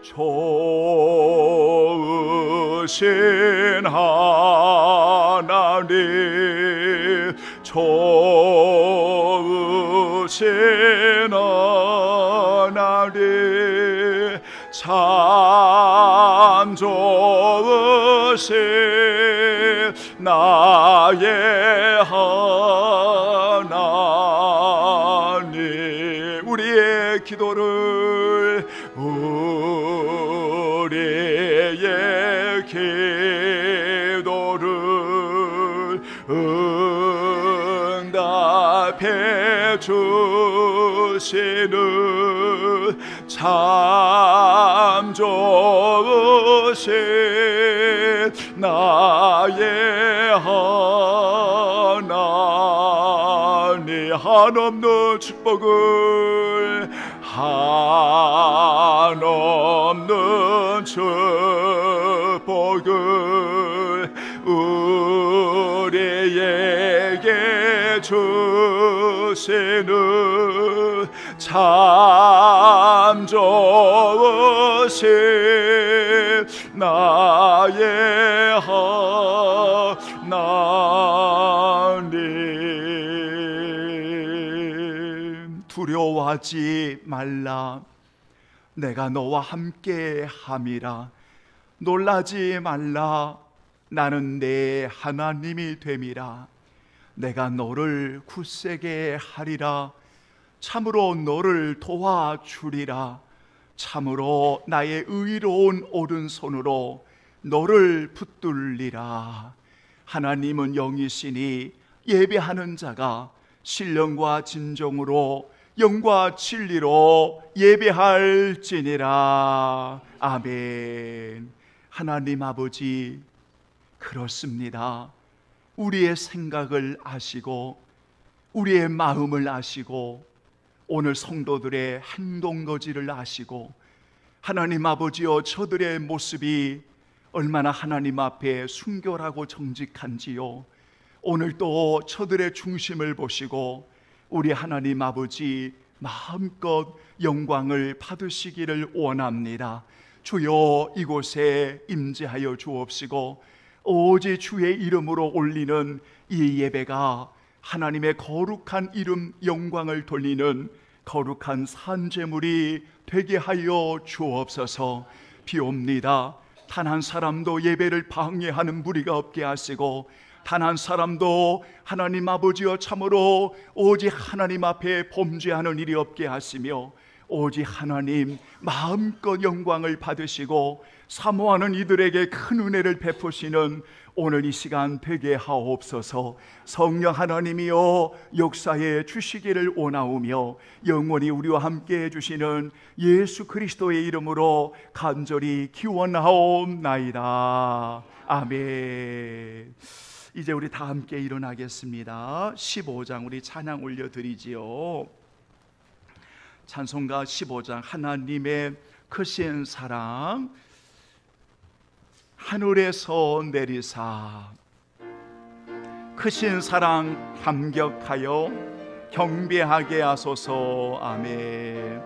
좋으신 하나님, 좋으신 하나님, 참 좋으신 나의 하나님. 우리의 기도를 응답해 주시는 참 좋으신 나의 하나님. 한없는 축복을, 한없는 축복을 우리에게 주시는 참 좋으신 나의 하나님. 두려워하지 말라, 내가 너와 함께 함이라. 놀라지 말라, 나는 내 하나님이 됨이라. 내가 너를 굳세게 하리라. 참으로 너를 도와주리라. 참으로 나의 의로운 오른손으로 너를 붙들리라. 하나님은 영이시니 예배하는 자가 신령과 진정으로 영과 진리로 예배할지니라. 아멘. 하나님 아버지, 그렇습니다. 우리의 생각을 아시고 우리의 마음을 아시고 오늘 성도들의 행동거지를 아시고, 하나님 아버지여, 저들의 모습이 얼마나 하나님 앞에 순결하고 정직한지요, 오늘 또 저들의 중심을 보시고 우리 하나님 아버지 마음껏 영광을 받으시기를 원합니다. 주여, 이곳에 임재하여 주옵시고 오직 주의 이름으로 올리는 이 예배가 하나님의 거룩한 이름 영광을 돌리는 거룩한 산제물이 되게 하여 주옵소서. 비옵니다. 단 한 사람도 예배를 방해하는 무리가 없게 하시고, 단 한 사람도 하나님 아버지여 참으로 오직 하나님 앞에 범죄하는 일이 없게 하시며, 오직 하나님 마음껏 영광을 받으시고 사모하는 이들에게 큰 은혜를 베푸시는 오늘 이 시간 되게 하옵소서. 성령 하나님이여 역사해 주시기를 원하오며 영원히 우리와 함께 해주시는 예수 그리스도의 이름으로 간절히 기원하옵나이다. 아멘. 이제 우리 다 함께 일어나겠습니다. 15장 우리 찬양 올려드리지요. 찬송가 15장, 하나님의 크신 사랑. 하늘에서 내리사 크신 사랑 감격하여 경배하게 하소서. 아멘.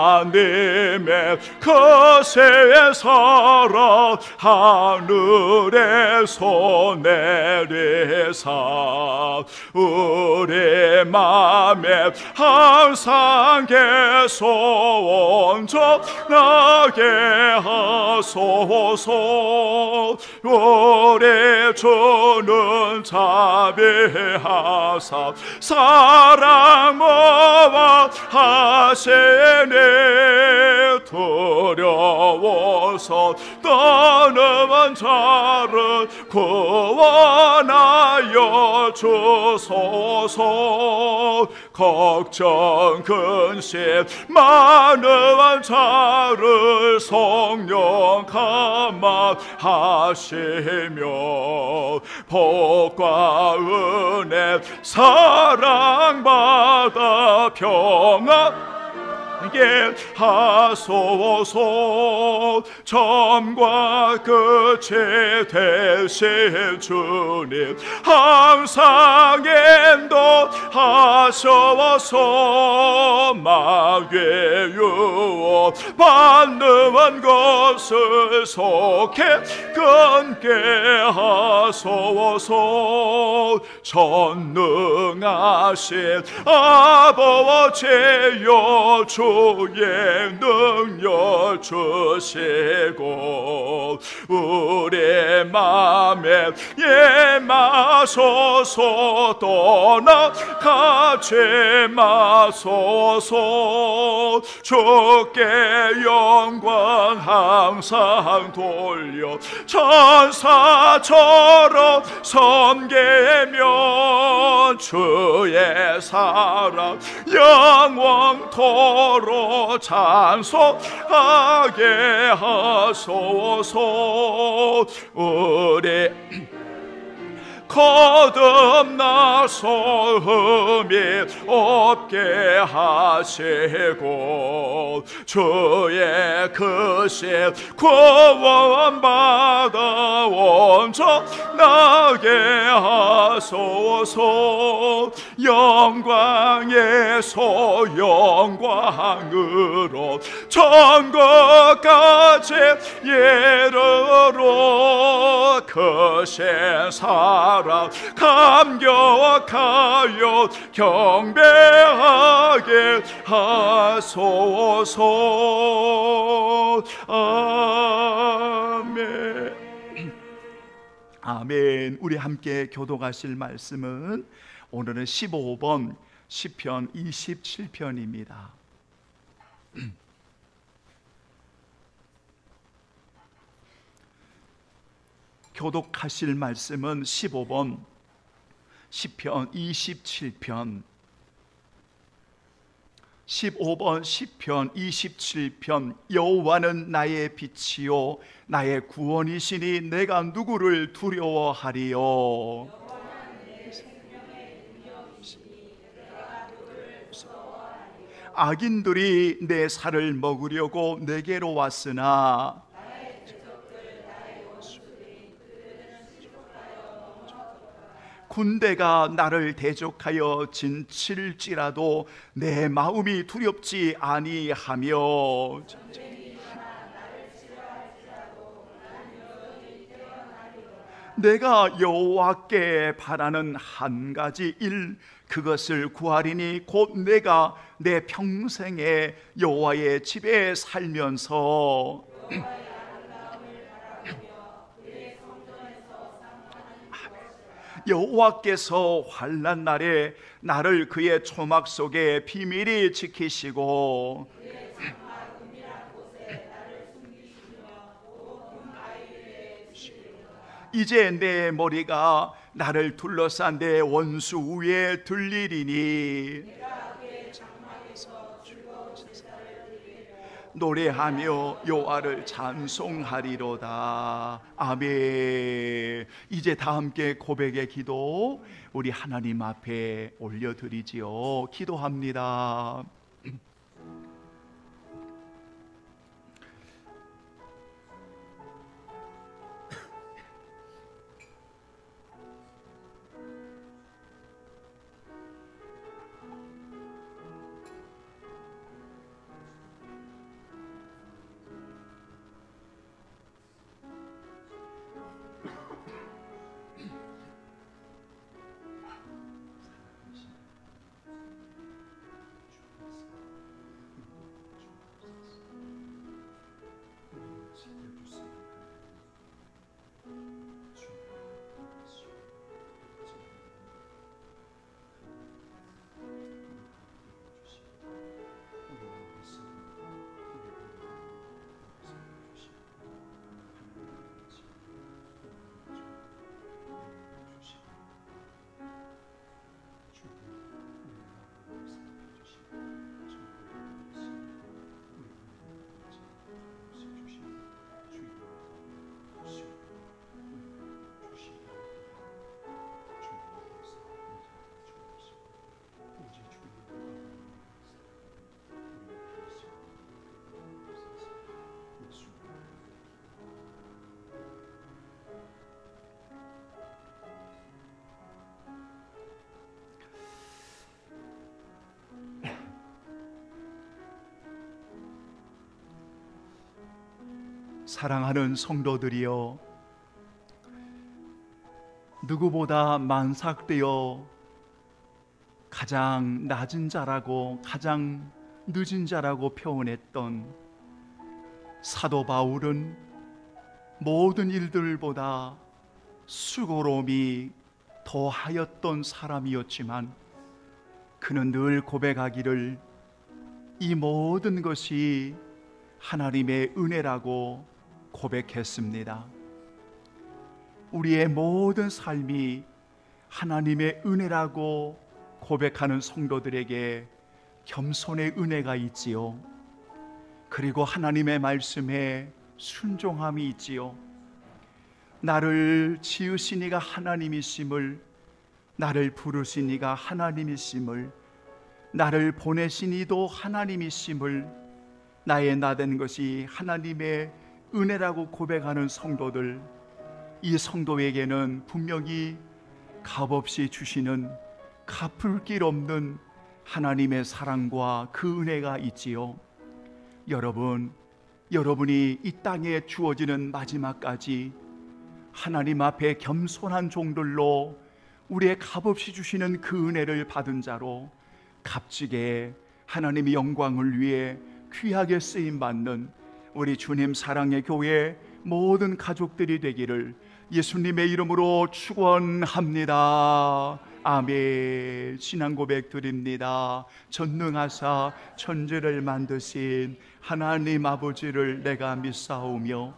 하나님의 크신 사랑 하늘에서 내리사 우리 맘에 항상 계속 온전하게 하소서. 우리 주는 자비하사 사랑 모아 하시니 두려워서 떠는 자를 구원하여 주소서. 걱정 근심 많은 자를 성령 감화하시며 복과 은혜 사랑받아 평안 나게 하소서. 처음과 끝이 되신 주님 항상 인도하소서. 마귀의 유혹 받는 것을 속해 끊게 하소서. 전능하신 아버지여 주의 능력 주시고 우리 맘에 임하소서. 떠나가지 마소서. 주께 영광 항상 돌려 천사처럼 섬기며 주의 사랑 영원토록 찬송하게 하소서. 우리 거듭나서 흠이 없게 하시고 주의 크신 구원받아 온전하게 하소서. 영광에서 영광으로 천국까지 이르러 크신 사랑 감격하여 경배하게 하소서. 아멘. 아멘. 우리 함께 교독하실 말씀은 오늘은 15번 시편 27편입니다. 교독하실 말씀은 15번 시편 27편 15번 시편 27편. 여호와는 나의 빛이요 나의 구원이시니 내가 누구를 두려워하리요. 악인들이 내 살을 먹으려고 내게로 왔으나 군대가 나를 대적하여 진칠지라도 내 마음이 두렵지 아니하며 내가 여호와께 바라는 한 가지 일 그것을 구하리니 곧 내가 내 평생에 여호와의 집에 살면서 여호와께서 환난 날에 나를 그의 초막 속에 비밀히 지키시고 이제 내 머리가 나를 둘러싼 내 원수 위에 들리리니 노래하며 여호와를 찬송하리로다. 아멘. 이제 다 함께 고백의 기도 우리 하나님 앞에 올려드리지요. 기도합니다. 사랑하는 성도들이여, 누구보다 만삭되어 가장 낮은 자라고 가장 늦은 자라고 표현했던 사도 바울은 모든 일들보다 수고로움이 더하였던 사람이었지만 그는 늘 고백하기를 이 모든 것이 하나님의 은혜라고 고백했습니다. 우리의 모든 삶이 하나님의 은혜라고 고백하는 성도들에게 겸손의 은혜가 있지요. 그리고 하나님의 말씀에 순종함이 있지요. 나를 지으신 이가 하나님이심을, 나를 부르신 이가 하나님이심을, 나를 보내신 이도 하나님이심을, 나의 나된 것이 하나님의 은혜라고 고백하는 성도들, 이 성도에게는 분명히 값없이 주시는 갚을 길 없는 하나님의 사랑과 그 은혜가 있지요. 여러분이 이 땅에 주어지는 마지막까지 하나님 앞에 겸손한 종들로 우리의 값없이 주시는 그 은혜를 받은 자로 값지게 하나님의 영광을 위해 귀하게 쓰임받는 우리 주님 사랑의 교회 모든 가족들이 되기를 예수님의 이름으로 축원합니다. 아멘. 신앙 고백 드립니다. 전능하사 천지를 만드신 하나님 아버지를 내가 믿사오며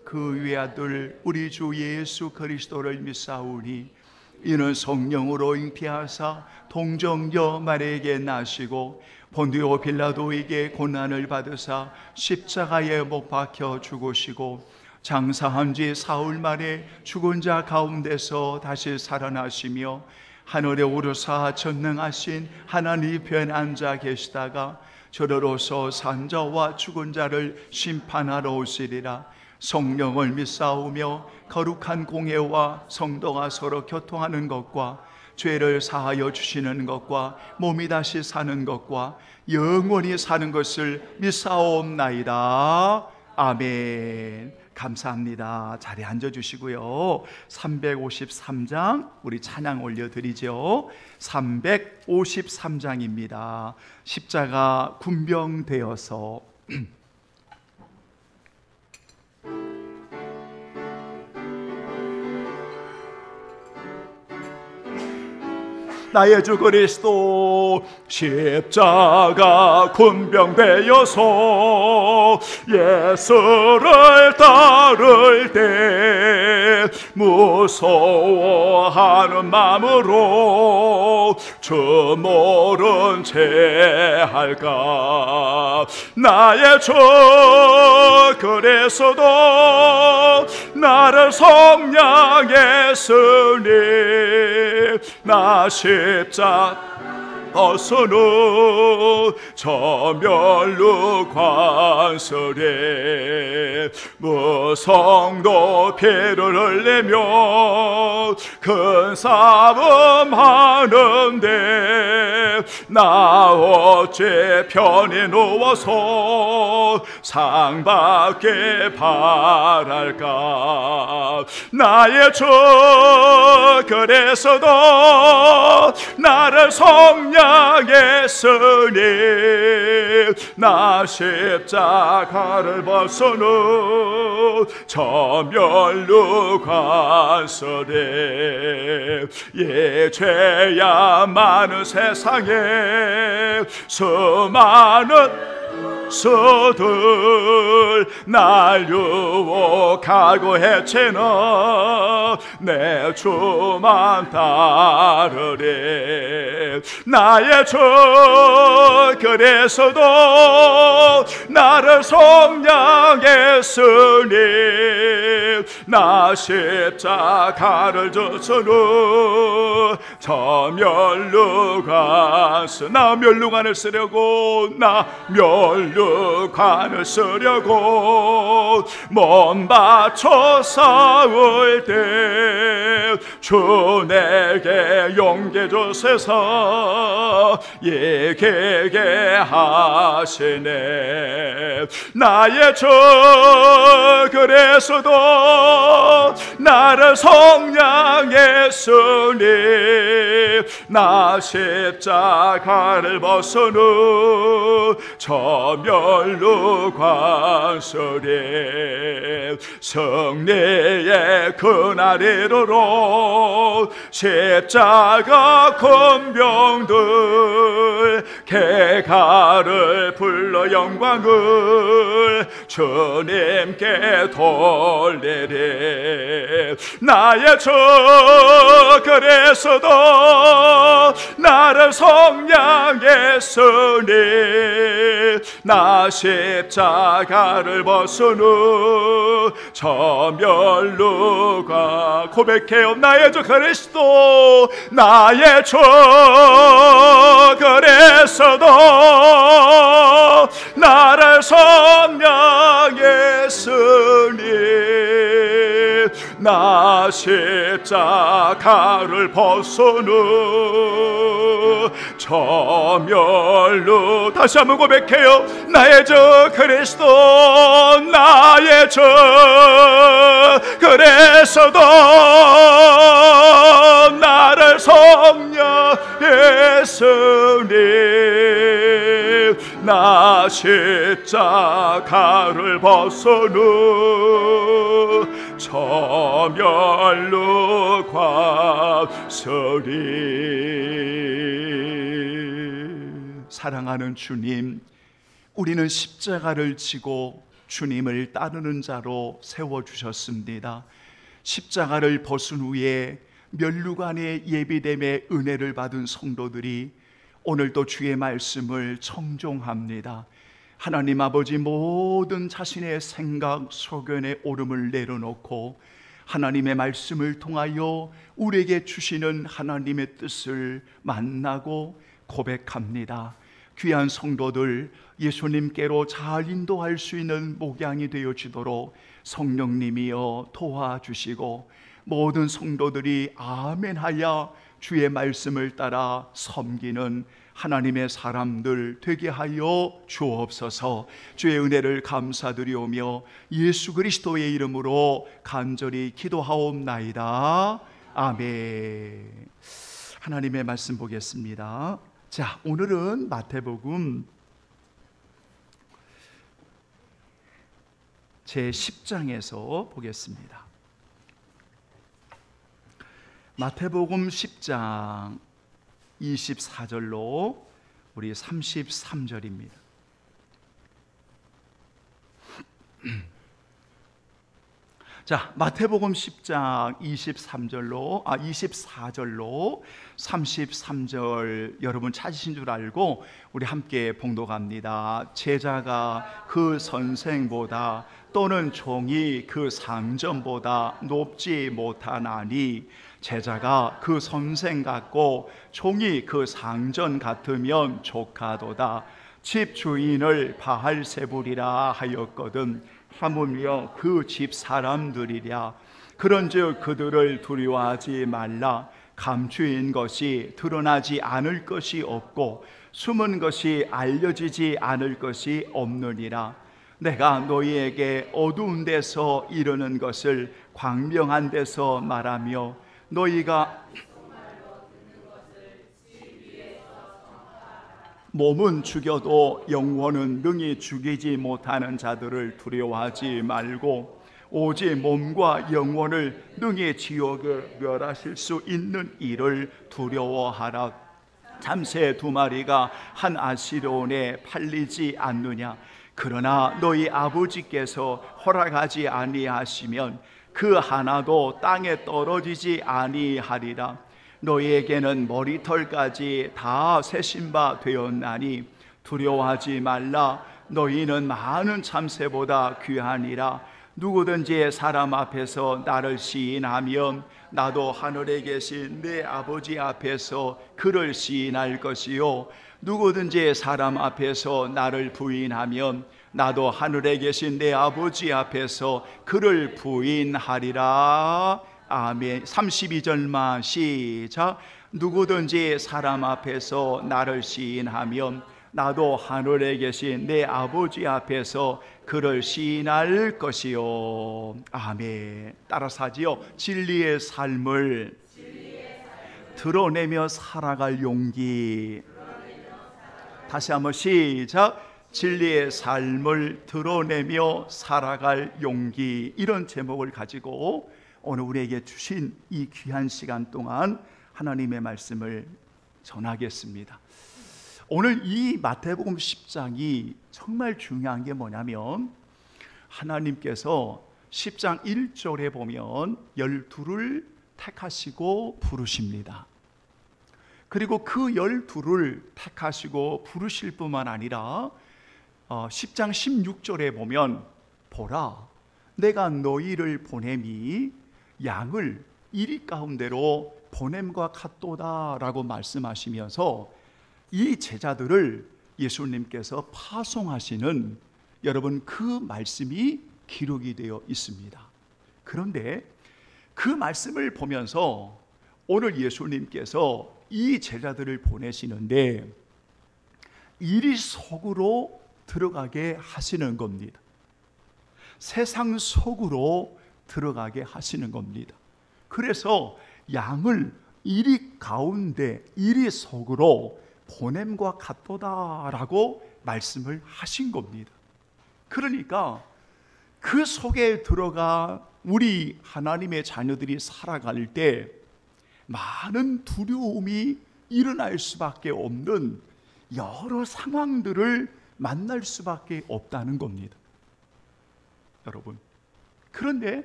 그 외아들 우리 주 예수 그리스도를 믿사오니 이는 성령으로 잉태하사 동정녀 마리아에게 나시고 본디오 빌라도에게 고난을 받으사 십자가에 못 박혀 죽으시고 장사한 지 사흘 만에 죽은 자 가운데서 다시 살아나시며 하늘에 오르사 전능하신 하나님 편 앉아 계시다가 저러로서 산 자와 죽은 자를 심판하러 오시리라. 성령을 믿사오며 거룩한 공예와 성도가 서로 교통하는 것과 죄를 사하여 주시는 것과 몸이 다시 사는 것과 영원히 사는 것을 믿사옵나이다. 아멘. 감사합니다. 자리에 앉아주시고요. 353장 우리 찬양 올려드리죠. 353장입니다. 십자가 군병되어서. 나의 주 그리스도 십자가 군병되어서 예수를 따를 때 무서워하는 마음으로 주 모른 채 할까. 나의 주 그리스도 나를 성량했으니 나 십자 벗어놓은 저 멸루 관설에 무성도 피를 흘리며 큰 싸움하는데 나 어째 편히 누워서 상받게 바랄까. 나의 주 그리스도 나를 성량했으니 나 십자가를 벗어놓은 저 멸루 관설에 예 죄야 많은 세상에 수많은 수들 날 유혹하고 해치는 내 주만 따르리. 나의 주 그리스도 나를 성량했으니 나 십자가를 졌으니 저 멸루관 나 멸루관을 쓰려고 나 멸루 면류관을 쓰려고 몸 바쳐 싸울 때 주 내게 용기 주소서 얘기게 하시네. 나의 주 그래서도 나를 성량했으니 나 십자가를 벗은 후 저 면류관 쓰리 승리의 그날 이르러 십자가 군병들 개가를 불러 영광을 주님께 돌리리. 나의 주 그래서도 나를 성량했으니 나 십자가를 벗은 후 저 면류관 고백해요. 나의 주 그리스도 나의 주 그래서도 나를 성량했으니 나 십자가를 벗은 후 저 면류 다시 한번 고백해요. 나의 주 그리스도 나의 주 그래서도 나를 성량했으니 나 십자가를 벗은 후 저 면류관 쓰리. 사랑하는 주님, 우리는 십자가를 지고 주님을 따르는 자로 세워주셨습니다. 십자가를 벗은 후에 면류관의 예비됨의 은혜를 받은 성도들이 오늘도 주의 말씀을 청종합니다. 하나님 아버지, 모든 자신의 생각, 소견의 오름을 내려놓고 하나님의 말씀을 통하여 우리에게 주시는 하나님의 뜻을 만나고 고백합니다. 귀한 성도들, 예수님께로 잘 인도할 수 있는 목양이 되어지도록 성령님이여 도와주시고 모든 성도들이 아멘하여 주의 말씀을 따라 섬기는 하나님의 사람들 되게 하여 주옵소서. 주의 은혜를 감사드리오며 예수 그리스도의 이름으로 간절히 기도하옵나이다. 아멘. 하나님의 말씀 보겠습니다. 자, 오늘은 마태복음 제10장에서 보겠습니다. 마태복음 10장 24절로 우리 33절입니다. 자, 마태복음 10장 24절로 33절 여러분 찾으신 줄 알고 우리 함께 봉독합니다. 제자가 그 선생보다 또는 종이 그 상전보다 높지 못하나니 제자가 그 선생 같고 종이 그 상전 같으면 조카도다. 집 주인을 바알세불이라 하였거든 하물며 그 집 사람들이랴. 그런즉 그들을 두려워하지 말라. 감추인 것이 드러나지 않을 것이 없고 숨은 것이 알려지지 않을 것이 없느니라. 내가 너희에게 어두운 데서 이르는 것을 광명한 데서 말하며 너희가 몸은 죽여도 영혼은 능히 죽이지 못하는 자들을 두려워하지 말고 오직 몸과 영혼을 능히 지옥에 멸하실 수 있는 이를 두려워하라. 참새 2마리가 한 아시론에 팔리지 않느냐. 그러나 너희 아버지께서 허락하지 아니하시면 그 하나도 땅에 떨어지지 아니하리라. 너희에게는 머리털까지 다 세신 바 되었나니 두려워하지 말라. 너희는 많은 참새보다 귀하니라. 누구든지 사람 앞에서 나를 시인하면 나도 하늘에 계신 내 아버지 앞에서 그를 시인할 것이요 누구든지 사람 앞에서 나를 부인하면 나도 하늘에 계신 내 아버지 앞에서 그를 부인하리라. 아멘. 32절만 시작. 누구든지 사람 앞에서 나를 시인하면 나도 하늘에 계신 내 아버지 앞에서 그를 시인할 것이요. 아멘. 따라서 하지요. 진리의 삶을 드러내며 살아갈 용기. 다시 한번 시작. 진리의 삶을 드러내며 살아갈 용기. 이런 제목을 가지고 오늘 우리에게 주신 이 귀한 시간 동안 하나님의 말씀을 전하겠습니다. 오늘 이 마태복음 10장이 정말 중요한 게 뭐냐면 하나님께서 10장 1절에 보면 12를 택하시고 부르십니다. 그리고 그 12를 택하시고 부르실 뿐만 아니라 10장 16절에 보면 보라 내가 너희를 보냄이 양을 이리 가운데로 보냄과 같도다 라고 말씀하시면서 이 제자들을 예수님께서 파송하시는 여러분 그 말씀이 기록이 되어 있습니다. 그런데 그 말씀을 보면서 오늘 예수님께서 이 제자들을 보내시는데 이리 속으로 들어가게 하시는 겁니다. 세상 속으로 들어가게 하시는 겁니다. 그래서 양을 이리 가운데 이리 속으로 보냄과 같도다라고 말씀을 하신 겁니다. 그러니까 그 속에 들어가 우리 하나님의 자녀들이 살아갈 때 많은 두려움이 일어날 수밖에 없는 여러 상황들을 만날 수밖에 없다는 겁니다. 여러분, 그런데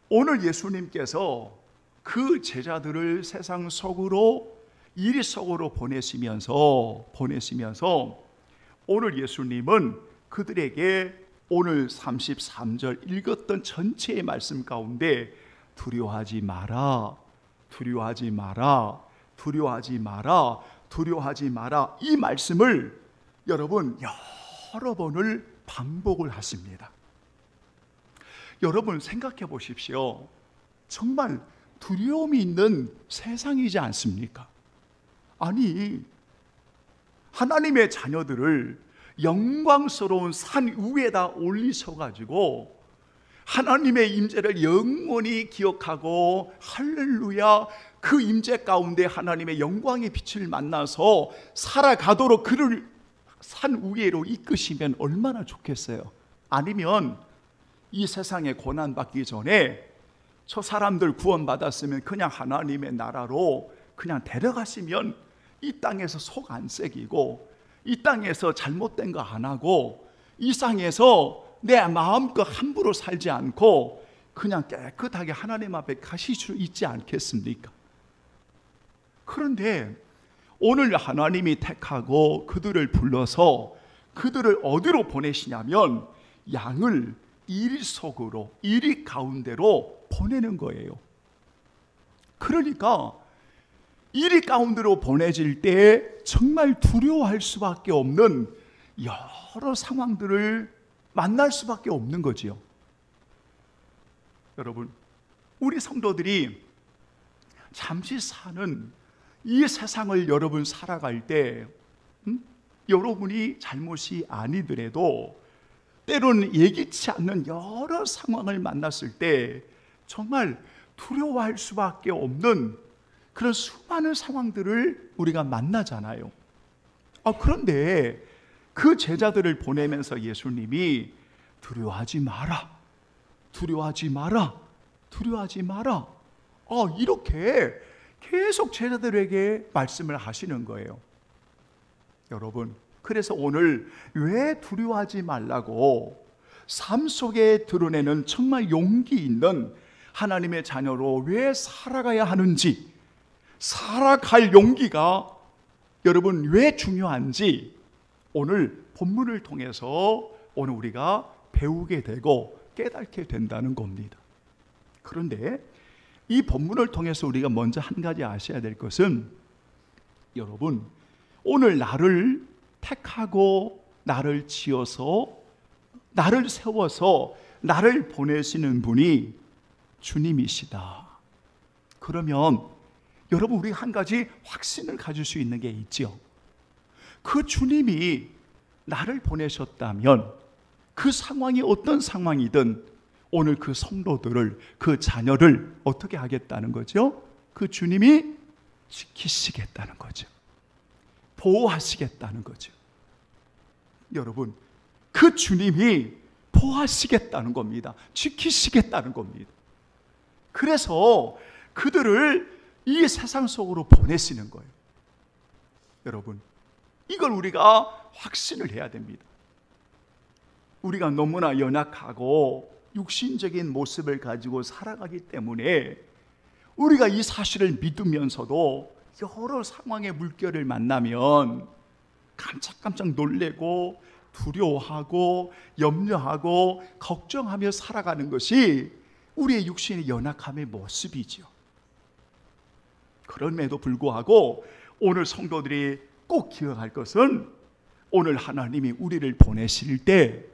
오늘 예수님께서 그 제자들을 세상 속으로 이리 속으로 보내시면서 오늘 예수님은 그들에게 오늘 33절 읽었던 전체의 말씀 가운데 두려워하지 마라, 두려워하지 마라, 두려워하지 마라, 두려워하지 마라 이 말씀을 여러분 여러 번을 반복을 하십니다. 여러분 생각해 보십시오. 정말 두려움이 있는 세상이지 않습니까? 아니 하나님의 자녀들을 영광스러운 산 위에다 올리셔가지고 하나님의 임재를 영원히 기억하고 할렐루야 그 임재 가운데 하나님의 영광의 빛을 만나서 살아가도록 그를 산 위로 이끄시면 얼마나 좋겠어요. 아니면 이 세상에 고난받기 전에 저 사람들 구원받았으면 그냥 하나님의 나라로 그냥 데려가시면 이 땅에서 속 안 새기고 이 땅에서 잘못된 거 안 하고 이 땅에서 내 마음껏 함부로 살지 않고 그냥 깨끗하게 하나님 앞에 가실 수 있지 않겠습니까? 그런데 오늘 하나님이 택하고 그들을 불러서 그들을 어디로 보내시냐면 양을 이리 속으로 이리 가운데로 보내는 거예요. 그러니까 이리 가운데로 보내질 때 정말 두려워할 수밖에 없는 여러 상황들을 만날 수밖에 없는 거지요. 여러분, 우리 성도들이 잠시 사는 이 세상을 여러분 살아갈 때 여러분이 잘못이 아니더라도 때로는 예기치 않는 여러 상황을 만났을 때 정말 두려워할 수밖에 없는 그런 수많은 상황들을 우리가 만나잖아요. 그런데 그 제자들을 보내면서 예수님이 두려워하지 마라, 두려워하지 마라, 두려워하지 마라 이렇게 계속 제자들에게 말씀을 하시는 거예요. 여러분, 그래서 오늘 왜 두려워하지 말라고 삶 속에 드러내는 정말 용기 있는 하나님의 자녀로 왜 살아가야 하는지, 살아갈 용기가 여러분 왜 중요한지 오늘 본문을 통해서 오늘 우리가 배우게 되고 깨닫게 된다는 겁니다. 그런데 이 본문을 통해서 우리가 먼저 한 가지 아셔야 될 것은, 여러분, 오늘 나를 택하고 나를 지어서 나를 세워서 나를 보내시는 분이 주님이시다. 그러면 여러분, 우리 한 가지 확신을 가질 수 있는 게 있죠. 그 주님이 나를 보내셨다면 그 상황이 어떤 상황이든 오늘 그 성도들을, 그 자녀를 어떻게 하겠다는 거죠? 그 주님이 지키시겠다는 거죠. 보호하시겠다는 거죠. 여러분, 그 주님이 보호하시겠다는 겁니다. 지키시겠다는 겁니다. 그래서 그들을 이 세상 속으로 보내시는 거예요. 여러분, 이걸 우리가 확신을 해야 됩니다. 우리가 너무나 연약하고 육신적인 모습을 가지고 살아가기 때문에 우리가 이 사실을 믿으면서도 여러 상황의 물결을 만나면 깜짝깜짝 놀래고 두려워하고 염려하고 걱정하며 살아가는 것이 우리의 육신의 연약함의 모습이죠. 그럼에도 불구하고 오늘 성도들이 꼭 기억할 것은, 오늘 하나님이 우리를 보내실 때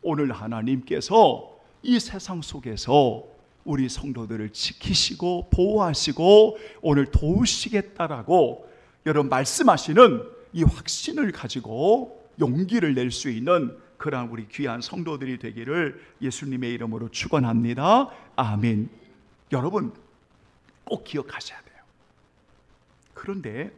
오늘 하나님께서 이 세상 속에서 우리 성도들을 지키시고 보호하시고 오늘 도우시겠다라고 여러분 말씀하시는 이 확신을 가지고 용기를 낼 수 있는 그러한 우리 귀한 성도들이 되기를 예수님의 이름으로 축원합니다. 아멘. 여러분, 꼭 기억하셔야 돼요. 그런데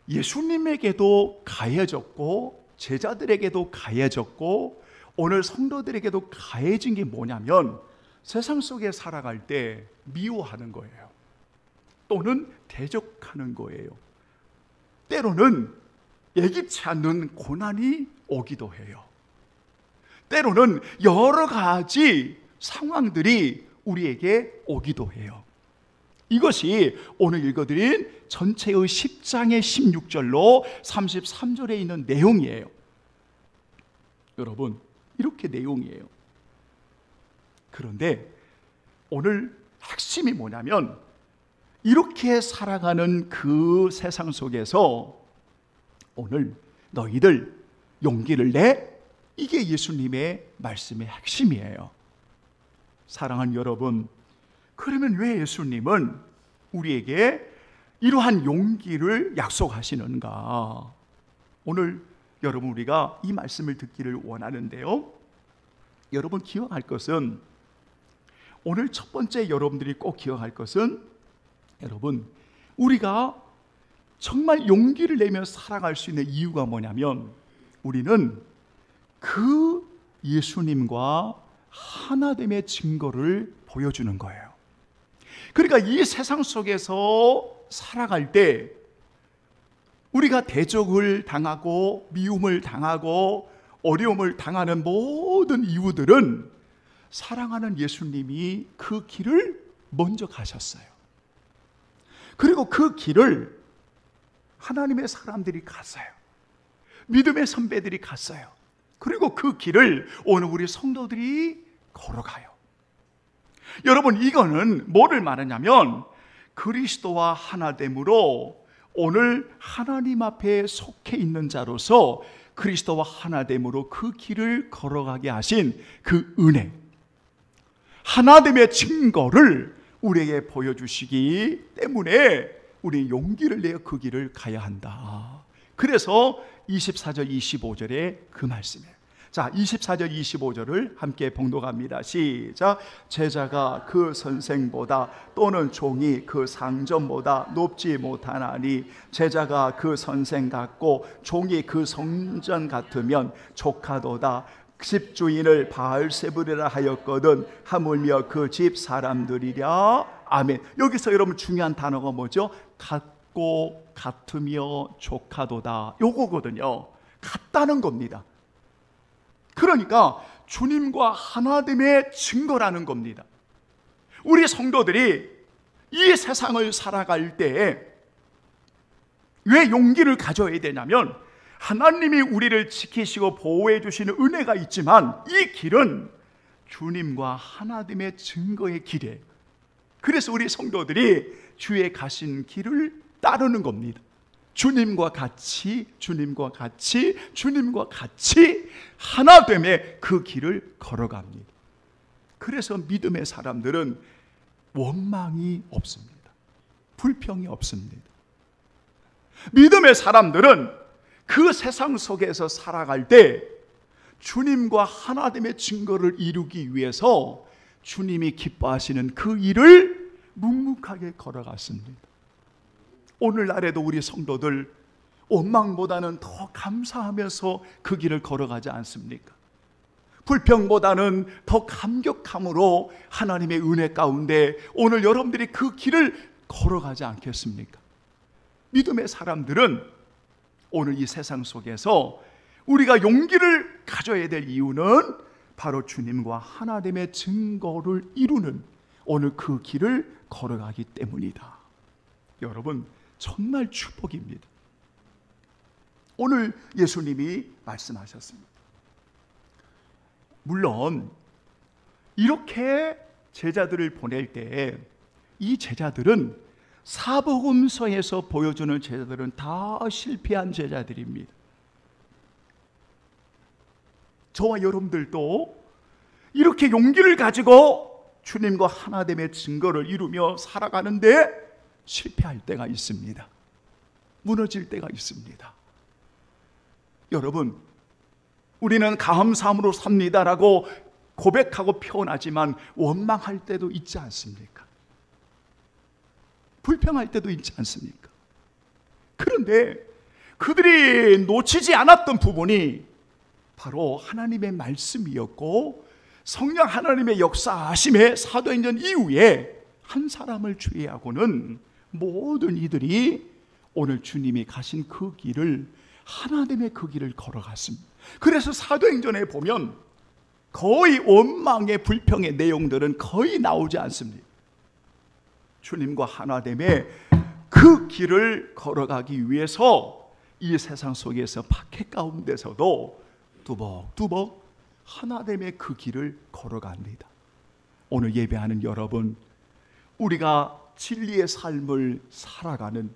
예수님에게도 가해졌고 제자들에게도 가해졌고 오늘 성도들에게도 가해진 게 뭐냐면, 세상 속에 살아갈 때 미워하는 거예요. 또는 대적하는 거예요. 때로는 예기치 않는 고난이 오기도 해요. 때로는 여러 가지 상황들이 우리에게 오기도 해요. 이것이 오늘 읽어드린 전체의 10장의 16절로 33절에 있는 내용이에요. 여러분, 이렇게 내용이에요. 그런데 오늘 핵심이 뭐냐면, 이렇게 살아가는 그 세상 속에서 오늘 너희들 용기를 내, 이게 예수님의 말씀의 핵심이에요. 사랑하는 여러분, 그러면 왜 예수님은 우리에게 이러한 용기를 약속하시는가? 오늘 여러분, 우리가 이 말씀을 듣기를 원하는데요, 여러분 기억할 것은, 오늘 첫 번째 여러분들이 꼭 기억할 것은, 여러분, 우리가 정말 용기를 내며 살아갈 수 있는 이유가 뭐냐면, 우리는 그 예수님과 하나됨의 증거를 보여주는 거예요. 그러니까 이 세상 속에서 살아갈 때 우리가 대적을 당하고 미움을 당하고 어려움을 당하는 모든 이유들은 사랑하는 예수님이 그 길을 먼저 가셨어요. 그리고 그 길을 하나님의 사람들이 갔어요. 믿음의 선배들이 갔어요. 그리고 그 길을 오늘 우리 성도들이 걸어가요. 여러분, 이거는 뭐를 말하냐면, 그리스도와 하나됨으로 오늘 하나님 앞에 속해 있는 자로서 그리스도와 하나됨으로 그 길을 걸어가게 하신 그 은혜, 하나됨의 증거를 우리에게 보여주시기 때문에 우리 용기를 내어 그 길을 가야 한다. 그래서 24절 25절에 그 말씀이에요. 자, 24절 25절을 함께 봉독합니다. 시작. 제자가 그 선생보다 또는 종이 그 상전보다 높지 못하나니, 제자가 그 선생 같고 종이 그 성전 같으면 조카도다. 집주인을 바알세불이라 하였거든 하물며 그 집 사람들이랴. 아멘. 여기서 여러분 중요한 단어가 뭐죠? 같고 같으며 조카도다, 요거거든요. 같다는 겁니다. 그러니까 주님과 하나됨의 증거라는 겁니다. 우리 성도들이 이 세상을 살아갈 때 왜 용기를 가져야 되냐면, 하나님이 우리를 지키시고 보호해 주시는 은혜가 있지만 이 길은 주님과 하나됨의 증거의 길에, 그래서 우리 성도들이 주의 가신 길을 따르는 겁니다. 주님과 같이 하나됨의 그 길을 걸어갑니다. 그래서 믿음의 사람들은 원망이 없습니다. 불평이 없습니다. 믿음의 사람들은 그 세상 속에서 살아갈 때 주님과 하나됨의 증거를 이루기 위해서 주님이 기뻐하시는 그 일을 묵묵하게 걸어갔습니다. 오늘날에도 우리 성도들 원망보다는 더 감사하면서 그 길을 걸어가지 않습니까? 불평보다는 더 감격함으로 하나님의 은혜 가운데 오늘 여러분들이 그 길을 걸어가지 않겠습니까? 믿음의 사람들은 오늘 이 세상 속에서 우리가 용기를 가져야 될 이유는 바로 주님과 하나됨의 증거를 이루는 오늘 그 길을 걸어가기 때문이다. 여러분, 정말 축복입니다. 오늘 예수님이 말씀하셨습니다. 물론 이렇게 제자들을 보낼 때 이 제자들은 사복음서에서 보여주는 제자들은 다 실패한 제자들입니다. 저와 여러분들도 이렇게 용기를 가지고 주님과 하나됨의 증거를 이루며 살아가는데 실패할 때가 있습니다. 무너질 때가 있습니다. 여러분, 우리는 감사함으로 삽니다라고 고백하고 표현하지만 원망할 때도 있지 않습니까? 불평할 때도 있지 않습니까? 그런데 그들이 놓치지 않았던 부분이 바로 하나님의 말씀이었고, 성령 하나님의 역사하심의 사도행전 이후에 한 사람을 제외하고는 모든 이들이 오늘 주님이 가신 그 길을, 하나님의 그 길을 걸어갔습니다. 그래서 사도행전에 보면 거의 원망의 불평의 내용들은 거의 나오지 않습니다. 주님과 하나됨의 그 길을 걸어가기 위해서 이 세상 속에서 박해 가운데서도 두벅두벅 하나됨의 그 길을 걸어갑니다. 오늘 예배하는 여러분, 우리가 진리의 삶을 살아가는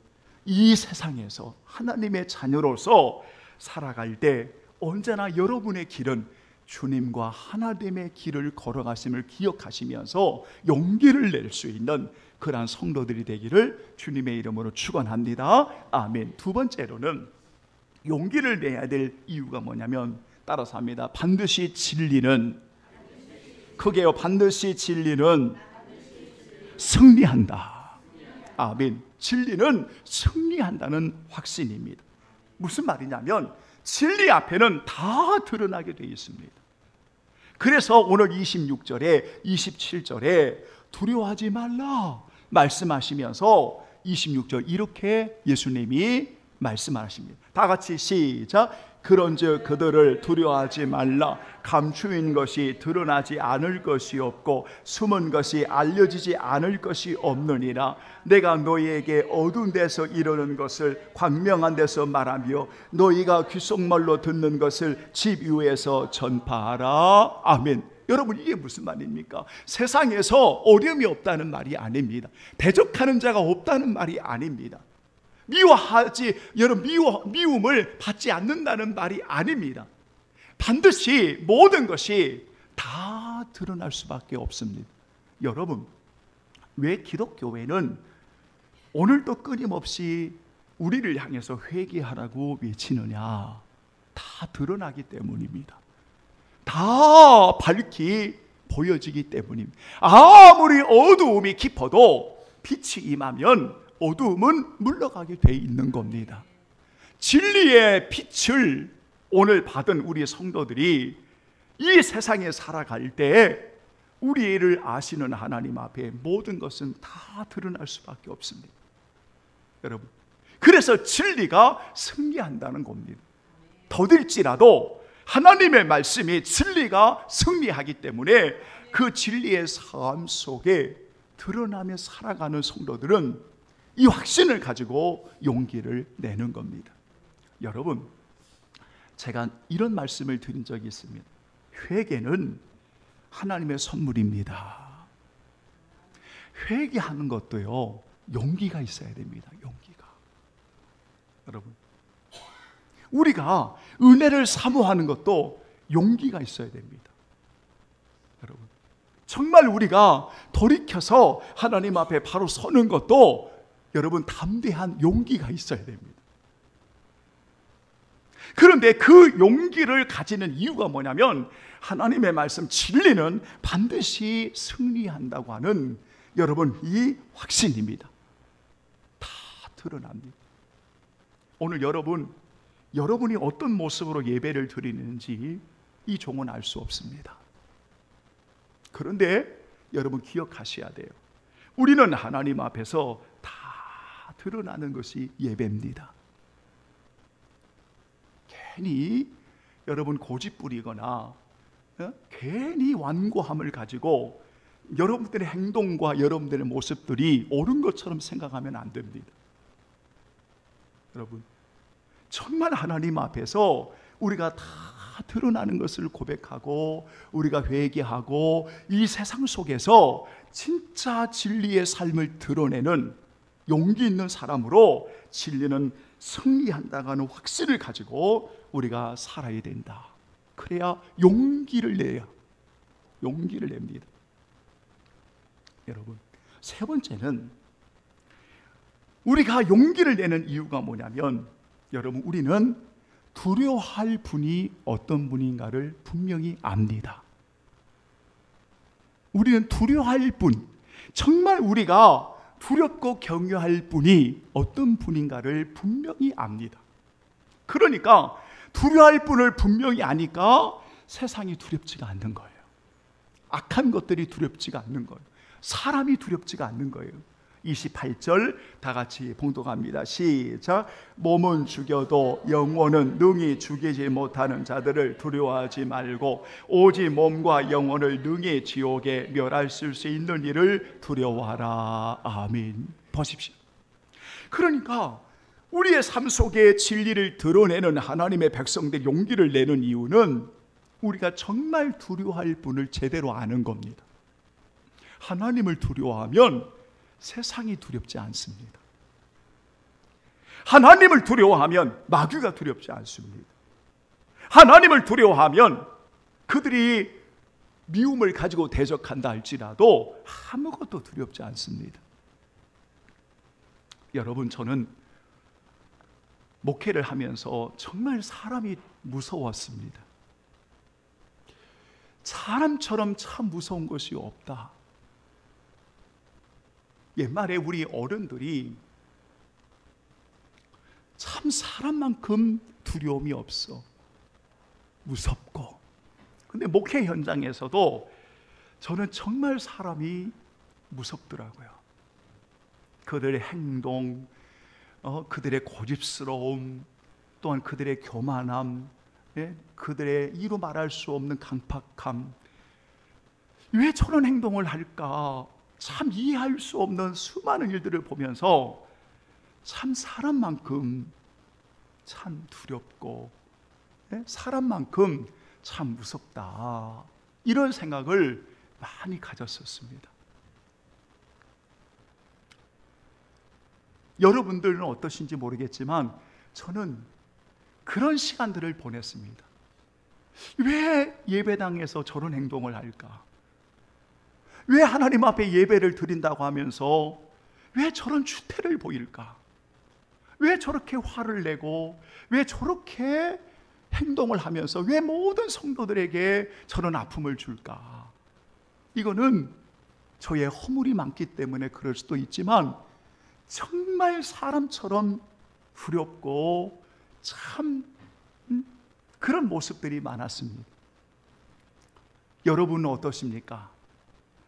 이 세상에서 하나님의 자녀로서 살아갈 때 언제나 여러분의 길은 주님과 하나됨의 길을 걸어가심을 기억하시면서 용기를 낼 수 있는 그러한 성도들이 되기를 주님의 이름으로 축원합니다. 아멘. 두 번째로는 용기를 내야 될 이유가 뭐냐면 따라서 합니다. 반드시 진리는, 크게요, 반드시 진리는 승리한다. 아멘. 진리는 승리한다는 확신입니다. 무슨 말이냐면 진리 앞에는 다 드러나게 되어 있습니다. 그래서 오늘 26절에 27절에 두려워하지 말라 말씀하시면서 26절 이렇게 예수님이 말씀하십니다. 다 같이 시작. 그런즉 그들을 두려워하지 말라. 감추인 것이 드러나지 않을 것이 없고 숨은 것이 알려지지 않을 것이 없느니라. 내가 너희에게 어두운 데서 이르는 것을 광명한 데서 말하며 너희가 귓속말로 듣는 것을 집 위에서 전파하라. 아멘. 여러분, 이게 무슨 말입니까? 세상에서 어려움이 없다는 말이 아닙니다. 대적하는 자가 없다는 말이 아닙니다. 미움을 받지 않는다는 말이 아닙니다. 반드시 모든 것이 다 드러날 수밖에 없습니다. 여러분, 왜 기독교회는 오늘도 끊임없이 우리를 향해서 회개하라고 외치느냐? 다 드러나기 때문입니다. 다 밝히 보여지기 때문입니다. 아무리 어두움이 깊어도 빛이 임하면 어두움은 물러가게 돼 있는 겁니다. 진리의 빛을 오늘 받은 우리 성도들이 이 세상에 살아갈 때 우리를 아시는 하나님 앞에 모든 것은 다 드러날 수밖에 없습니다. 여러분, 그래서 진리가 승리한다는 겁니다. 더딜지라도 하나님의 말씀이 진리가 승리하기 때문에 그 진리의 삶 속에 드러나며 살아가는 성도들은 이 확신을 가지고 용기를 내는 겁니다. 여러분, 제가 이런 말씀을 드린 적이 있습니다. 회개는 하나님의 선물입니다. 회개하는 것도요, 용기가 있어야 됩니다. 용기가. 여러분, 우리가 은혜를 사모하는 것도 용기가 있어야 됩니다. 여러분, 정말 우리가 돌이켜서 하나님 앞에 바로 서는 것도 여러분 담대한 용기가 있어야 됩니다. 그런데 그 용기를 가지는 이유가 뭐냐면 하나님의 말씀 진리는 반드시 승리한다고 하는 여러분 이 확신입니다. 다 드러납니다. 오늘 여러분이 어떤 모습으로 예배를 드리는지 이 종은 알 수 없습니다. 그런데 여러분 기억하셔야 돼요. 우리는 하나님 앞에서 다 드러나는 것이 예배입니다. 괜히 여러분 고집부리거나 괜히 완고함을 가지고 여러분들의 행동과 여러분들의 모습들이 옳은 것처럼 생각하면 안 됩니다. 여러분, 정말 하나님 앞에서 우리가 다 드러나는 것을 고백하고 우리가 회개하고 이 세상 속에서 진짜 진리의 삶을 드러내는 용기 있는 사람으로 진리는 승리한다는 확신을 가지고 우리가 살아야 된다. 그래야 용기를 냅니다. 여러분, 세 번째는 우리가 용기를 내는 이유가 뭐냐면 여러분, 우리는 두려워할 분이 어떤 분인가를 분명히 압니다. 우리는 두려워할 분, 정말 우리가 두렵고 경외할 분이 어떤 분인가를 분명히 압니다. 그러니까 두려워할 분을 분명히 아니까 세상이 두렵지가 않는 거예요. 악한 것들이 두렵지가 않는 거예요. 사람이 두렵지가 않는 거예요. 28절 다 같이 봉독합니다. 시작. 몸은 죽여도 영혼은 능히 죽이지 못하는 자들을 두려워하지 말고 오직 몸과 영혼을 능히 지옥에 멸하실 수 있는 이를 두려워하라. 아멘. 보십시오. 그러니까 우리의 삶 속에 진리를 드러내는 하나님의 백성들 용기를 내는 이유는 우리가 정말 두려워할 분을 제대로 아는 겁니다. 하나님을 두려워하면 세상이 두렵지 않습니다. 하나님을 두려워하면 마귀가 두렵지 않습니다. 하나님을 두려워하면 그들이 미움을 가지고 대적한다 할지라도 아무것도 두렵지 않습니다. 여러분, 저는 목회를 하면서 정말 사람이 무서웠습니다. 사람처럼 참 무서운 것이 없다. 옛말에 우리 어른들이 참 사람만큼 두려움이 없어. 무섭고. 근데 목회 현장에서도 저는 정말 사람이 무섭더라고요. 그들의 행동, 그들의 고집스러움, 또한 그들의 교만함, 그들의 이루 말할 수 없는 강팍함. 왜 저런 행동을 할까? 참 이해할 수 없는 수많은 일들을 보면서 참 사람만큼 참 두렵고 사람만큼 참 무섭다, 이런 생각을 많이 가졌었습니다. 여러분들은 어떠신지 모르겠지만 저는 그런 시간들을 보냈습니다. 왜 예배당에서 저런 행동을 할까? 왜 하나님 앞에 예배를 드린다고 하면서 왜 저런 추태를 보일까? 왜 저렇게 화를 내고 왜 저렇게 행동을 하면서 왜 모든 성도들에게 저런 아픔을 줄까? 이거는 저의 허물이 많기 때문에 그럴 수도 있지만 정말 사람처럼 두렵고 참 그런 모습들이 많았습니다. 여러분은 어떠십니까?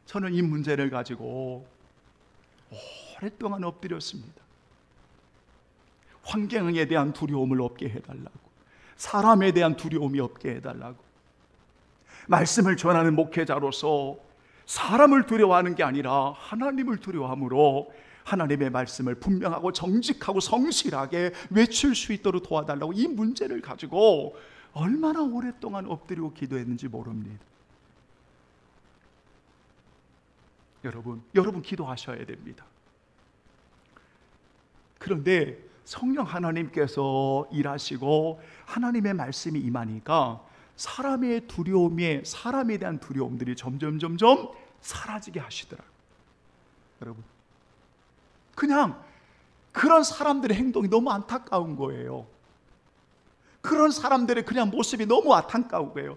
저는 이 문제를 가지고 오랫동안 엎드렸습니다. 환경에 대한 두려움을 없게 해달라고, 사람에 대한 두려움이 없게 해달라고. 말씀을 전하는 목회자로서 사람을 두려워하는 게 아니라 하나님을 두려워함으로 하나님의 말씀을 분명하고 정직하고 성실하게 외칠 수 있도록 도와달라고 이 문제를 가지고 얼마나 오랫동안 엎드리고 기도했는지 모릅니다. 여러분 기도하셔야 됩니다. 그런데 성령 하나님께서 일하시고 하나님의 말씀이 임하니까 사람의 두려움에, 사람에 대한 두려움들이 점점 사라지게 하시더라고요. 여러분, 그냥 그런 사람들의 행동이 너무 안타까운 거예요. 그런 사람들의 그냥 모습이 너무 안타까운 거예요.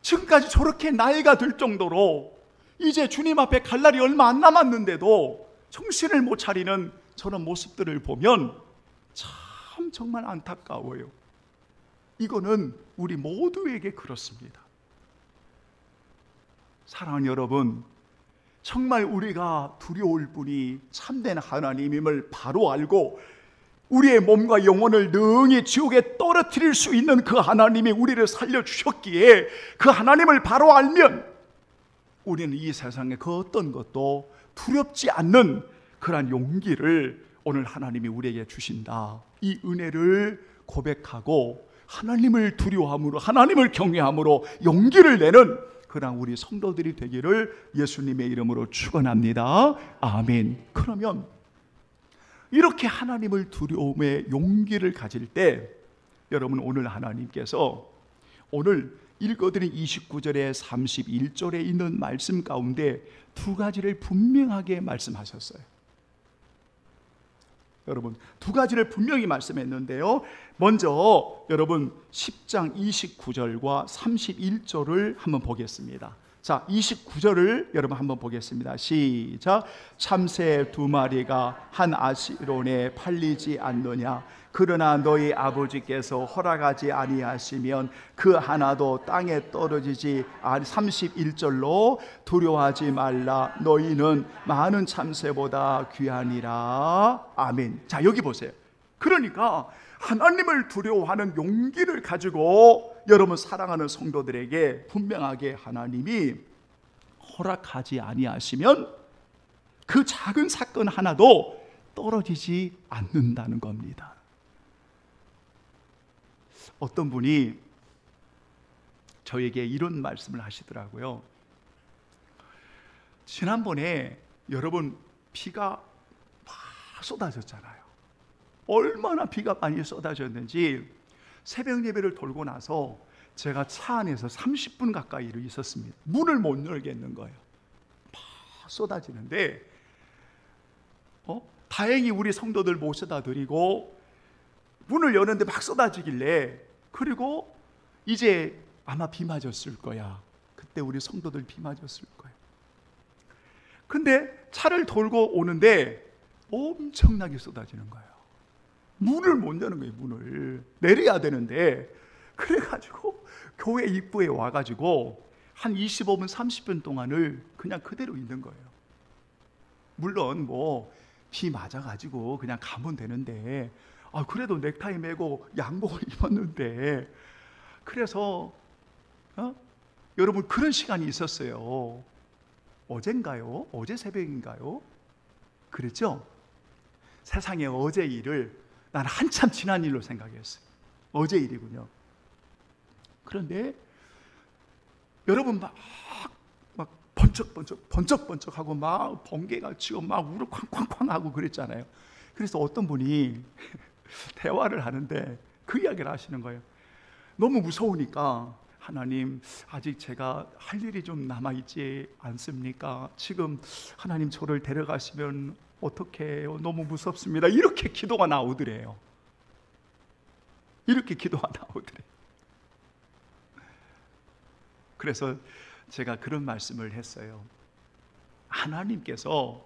지금까지 저렇게 나이가 들 정도로 이제 주님 앞에 갈 날이 얼마 안 남았는데도 정신을 못 차리는 저런 모습들을 보면 참 정말 안타까워요. 이거는 우리 모두에게 그렇습니다. 사랑하는 여러분, 정말 우리가 두려울 분이 참된 하나님임을 바로 알고 우리의 몸과 영혼을 능히 지옥에 떨어뜨릴 수 있는 그 하나님이 우리를 살려주셨기에 그 하나님을 바로 알면 우리는 이 세상의 그 어떤 것도 두렵지 않는 그러한 용기를 오늘 하나님이 우리에게 주신다. 이 은혜를 고백하고 하나님을 두려워함으로, 하나님을 경외함으로 용기를 내는 그러한 우리 성도들이 되기를 예수님의 이름으로 축원합니다. 아멘. 그러면 이렇게 하나님을 두려움의 용기를 가질 때 여러분, 오늘 하나님께서 오늘 읽어드린 29절에 31절에 있는 말씀 가운데 두 가지를 분명하게 말씀하셨어요. 여러분, 두 가지를 분명히 말씀했는데요, 먼저 여러분 10장 29절과 31절을 한번 보겠습니다. 자, 29절을 여러분 한번 보겠습니다. 시작. 참새 두 마리가 한 아시론에 팔리지 않느냐? 그러나 너희 아버지께서 허락하지 아니하시면 그 하나도 땅에 떨어지지. 31절로 두려워하지 말라. 너희는 많은 참새보다 귀하니라. 아멘. 자, 여기 보세요. 그러니까 하나님을 두려워하는 용기를 가지고 여러분 사랑하는 성도들에게 분명하게 하나님이 허락하지 아니하시면 그 작은 사건 하나도 떨어지지 않는다는 겁니다. 어떤 분이 저에게 이런 말씀을 하시더라고요. 지난번에 여러분 비가 막 쏟아졌잖아요. 얼마나 비가 많이 쏟아졌는지 새벽 예배를 돌고 나서 제가 차 안에서 30분 가까이를 있었습니다. 문을 못 열겠는 거예요. 막 쏟아지는데 다행히 우리 성도들 모셔다 드리고 문을 여는데 막 쏟아지길래, 그리고 이제 아마 비 맞았을 거야. 그때 우리 성도들 비 맞았을 거예요. 근데 차를 돌고 오는데 엄청나게 쏟아지는 거예요. 문을 못 여는 거예요. 문을 내려야 되는데, 그래가지고 교회 입구에 와가지고 한 25분 30분 동안을 그냥 그대로 있는 거예요. 물론 뭐 비 맞아가지고 그냥 가면 되는데, 그래도 넥타이 매고 양복을 입었는데, 그래서 여러분 그런 시간이 있었어요. 어젠가요? 어제 새벽인가요? 그랬죠? 세상의 어제 일을 난 한참 지난 일로 생각했어요. 어제 일이군요. 그런데 여러분 막 번쩍번쩍하고 막 번개가 치고 막 우르 쾅쾅쾅 하고 그랬잖아요. 그래서 어떤 분이 대화를 하는데 그 이야기를 하시는 거예요. 너무 무서우니까, 하나님 아직 제가 할 일이 좀 남아있지 않습니까? 지금 하나님 저를 데려가시면 어떻게 해요? 너무 무섭습니다. 이렇게 기도가 나오더래요. 이렇게 기도가 나오더래요. 그래서 제가 그런 말씀을 했어요. 하나님께서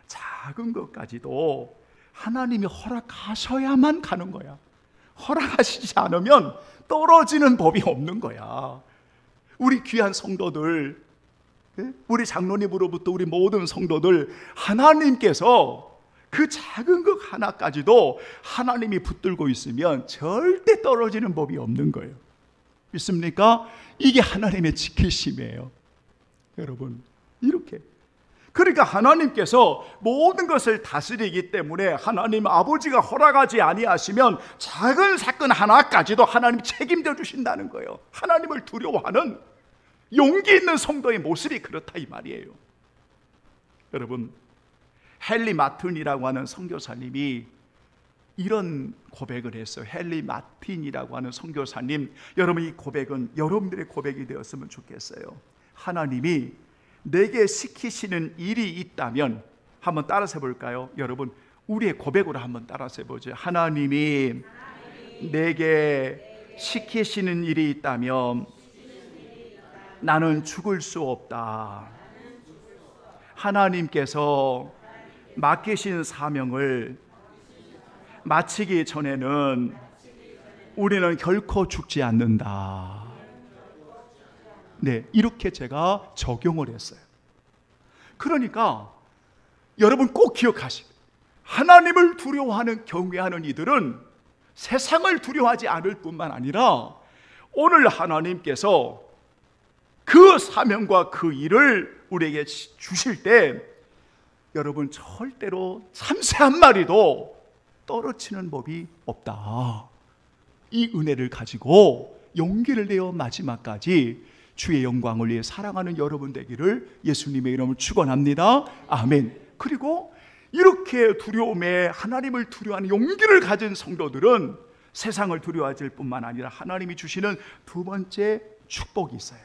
작은 것까지도 하나님이 허락하셔야만 가는 거야. 허락하시지 않으면 떨어지는 법이 없는 거야. 우리 귀한 성도들, 우리 장로님으로부터 우리 모든 성도들, 하나님께서 그 작은 것 하나까지도 하나님이 붙들고 있으면 절대 떨어지는 법이 없는 거예요. 믿습니까? 이게 하나님의 지키심이에요. 여러분, 이렇게. 그러니까 하나님께서 모든 것을 다스리기 때문에 하나님 아버지가 허락하지 아니하시면 작은 사건 하나까지도 하나님이 책임져 주신다는 거예요. 하나님을 두려워하는 용기 있는 성도의 모습이 그렇다 이 말이에요. 여러분, 헨리 마틴이라고 하는 선교사님이 이런 고백을 했어요. 헨리 마틴이라고 하는 선교사님, 여러분, 이 고백은 여러분들의 고백이 되었으면 좋겠어요. 하나님이 내게 시키시는 일이 있다면, 한번 따라서 해볼까요? 여러분, 우리의 고백으로 한번 따라서 해보죠. 하나님이 내게 시키시는 일이 있다면 나는 죽을 수 없다. 하나님께서 맡기신 사명을 마치기 전에는 우리는 결코 죽지 않는다. 네, 이렇게 제가 적용을 했어요. 그러니까 여러분 꼭 기억하시고, 하나님을 두려워하는, 경외하는 이들은 세상을 두려워하지 않을 뿐만 아니라 오늘 하나님께서 그 사명과 그 일을 우리에게 주실 때 여러분 절대로 참새 한 마리도 떨어지는 법이 없다. 이 은혜를 가지고 용기를 내어 마지막까지 주의 영광을 위해 살아가는 여러분 되기를 예수님의 이름으로 축원합니다. 아멘. 그리고 이렇게 두려움에 하나님을 두려워하는 용기를 가진 성도들은 세상을 두려워할 뿐만 아니라 하나님이 주시는 두 번째 축복이 있어요.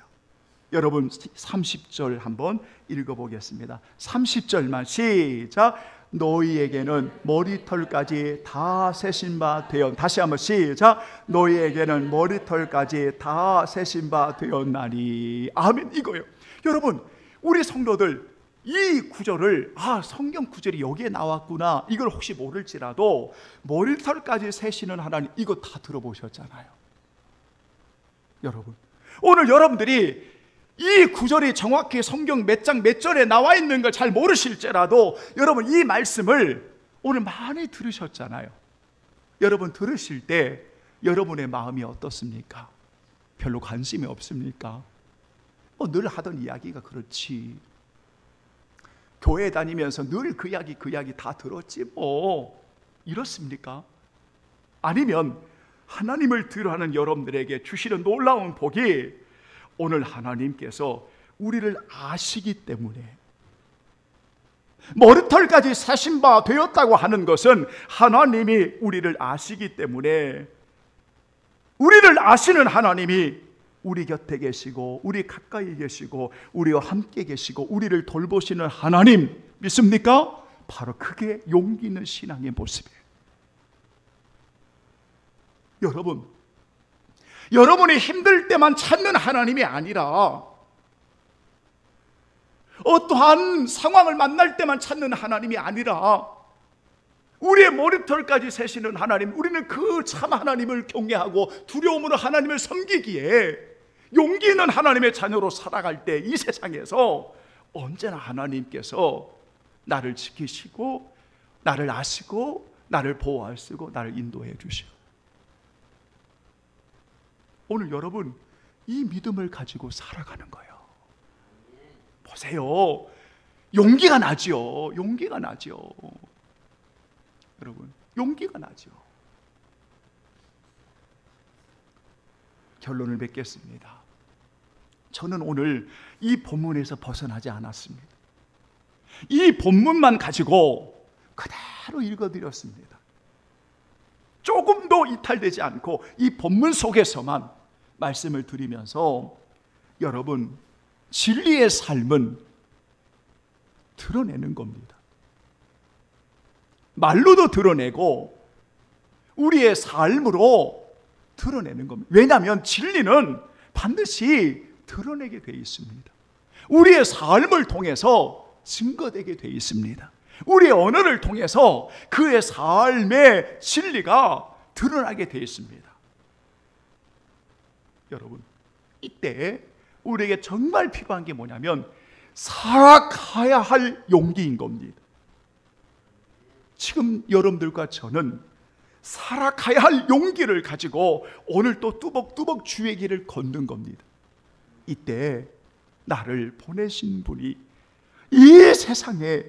여러분 30절 한번 읽어보겠습니다. 30절만 시작. 너희에게는 머리털까지 다 세신 바 되었. 다시 한번 시작. 너희에게는 머리털까지 다 세신 바 되었나니. 아멘. 이거예요. 여러분, 우리 성도들 이 구절을, 성경 구절이 여기에 나왔구나, 이걸 혹시 모를지라도 머리털까지 세시는 하나님, 이거 다 들어보셨잖아요. 여러분, 오늘 여러분들이 이 구절이 정확히 성경 몇 장 몇 절에 나와 있는 걸 잘 모르실지라도 여러분 이 말씀을 오늘 많이 들으셨잖아요. 여러분 들으실 때 여러분의 마음이 어떻습니까? 별로 관심이 없습니까? 늘 하던 이야기가 그렇지, 교회 다니면서 늘 그 이야기 다 들었지 뭐, 이렇습니까? 아니면 하나님을 두려워하는 여러분들에게 주시는 놀라운 복이, 오늘 하나님께서 우리를 아시기 때문에, 머리털까지 세신 바 되었다고 하는 것은 하나님이 우리를 아시기 때문에, 우리를 아시는 하나님이 우리 곁에 계시고 우리 가까이 계시고 우리와 함께 계시고 우리를 돌보시는 하나님 믿습니까? 바로 그게 용기 있는 신앙의 모습이에요. 여러분이 힘들 때만 찾는 하나님이 아니라 어떠한 상황을 만날 때만 찾는 하나님이 아니라 우리의 머리털까지 세시는 하나님, 우리는 그 참 하나님을 경외하고 두려움으로 하나님을 섬기기에 용기 있는 하나님의 자녀로 살아갈 때 이 세상에서 언제나 하나님께서 나를 지키시고 나를 아시고 나를 보호하시고 나를 인도해 주시고, 오늘 여러분 이 믿음을 가지고 살아가는 거예요. 보세요, 용기가 나죠. 용기가 나죠. 여러분 용기가 나죠. 결론을 맺겠습니다. 저는 오늘 이 본문에서 벗어나지 않았습니다. 이 본문만 가지고 그대로 읽어드렸습니다. 조금도 이탈되지 않고 이 본문 속에서만 말씀을 드리면서 여러분 진리의 삶은 드러내는 겁니다. 말로도 드러내고 우리의 삶으로 드러내는 겁니다. 왜냐하면 진리는 반드시 드러내게 되어 있습니다. 우리의 삶을 통해서 증거되게 되어 있습니다. 우리의 언어를 통해서 그의 삶의 진리가 드러나게 되어 있습니다. 여러분 이때 우리에게 정말 필요한 게 뭐냐면 살아가야 할 용기인 겁니다. 지금 여러분들과 저는 살아가야 할 용기를 가지고 오늘 또 뚜벅뚜벅 주의 길을 걷는 겁니다. 이때 나를 보내신 분이, 이 세상에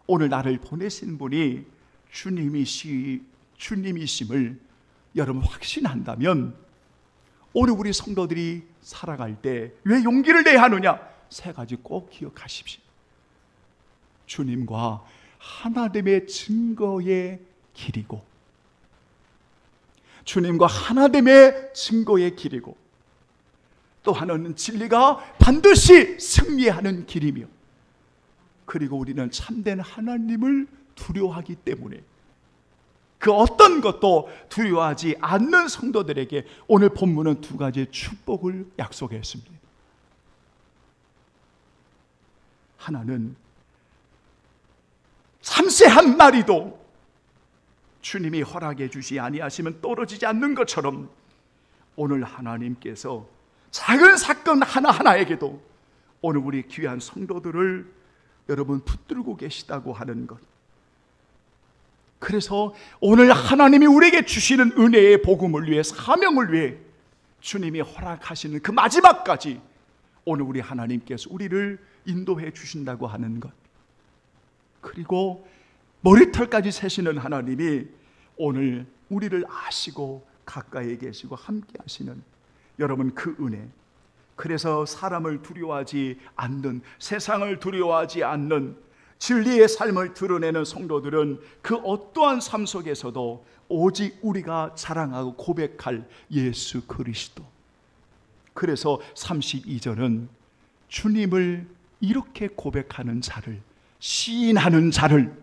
오늘 나를 보내신 분이 주님이심을 여러분 확신한다면 오늘 우리 성도들이 살아갈 때 왜 용기를 내야 하느냐? 세 가지 꼭 기억하십시오. 주님과 하나됨의 증거의 길이고, 주님과 하나됨의 증거의 길이고, 또 하나는 진리가 반드시 승리하는 길이며, 그리고 우리는 참된 하나님을 두려워하기 때문에 그 어떤 것도 두려워하지 않는 성도들에게 오늘 본문은 두 가지의 축복을 약속했습니다. 하나는 참새 한 마리도 주님이 허락해 주시 아니하시면 떨어지지 않는 것처럼 오늘 하나님께서 작은 사건 하나하나에게도 오늘 우리 귀한 성도들을 여러분 붙들고 계시다고 하는 것. 그래서 오늘 하나님이 우리에게 주시는 은혜의 복음을 위해, 사명을 위해 주님이 허락하시는 그 마지막까지 오늘 우리 하나님께서 우리를 인도해 주신다고 하는 것. 그리고 머리털까지 세시는 하나님이 오늘 우리를 아시고 가까이 계시고 함께 하시는 여러분 그 은혜. 그래서 사람을 두려워하지 않는, 세상을 두려워하지 않는 진리의 삶을 드러내는 성도들은 그 어떠한 삶 속에서도 오직 우리가 자랑하고 고백할 예수 그리스도. 그래서 32절은 주님을 이렇게 고백하는 자를, 시인하는 자를